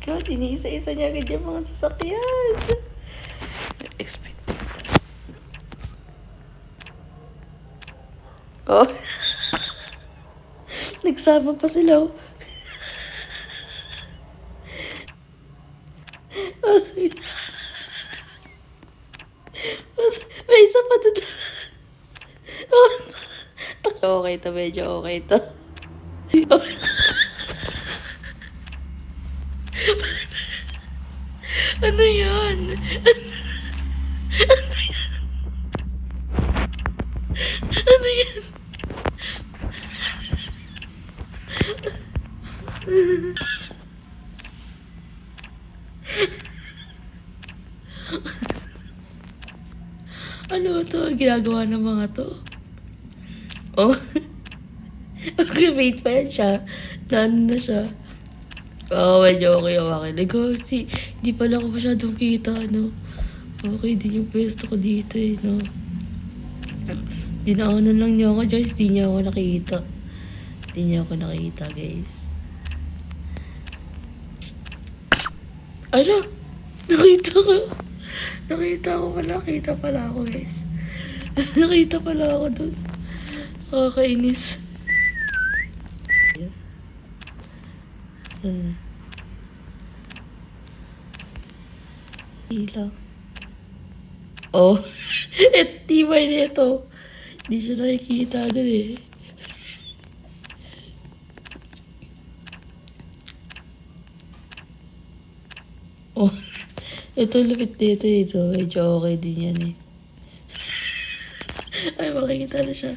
God, iniisa-isa niya agad yung mga sasakyan. Expect. Oh. Nagsama pa sila. Oh. May isa pa dito. Okay to, medyo okay to. Ano yan? Ano yan? Ano to? Ginagawa ng mga to? Oh. Okay, wait pa yan siya. Ano na siya? Oo, medyo okay ako makinig. Kasi, di pala ako masyadong kita, no? Okay, di yung pwesto ko dito, eh, no? Dinaanan lang niyo ako, Joyce. Di niya ako nakita. Di niya ako nakita, guys. Ano? Nakita ko. Nakita pala ako, guys. Nakita pala ako dun. Kakainis. Ilaw. Oh. Tibay nito. Hindi siya nakikita dun eh. Oh. Ito lupit dito eh. Ito. Medyo okay din yan eh. Ay, makikita na siya.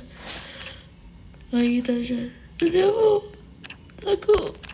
Makikita na siya. Dali mo. Tago.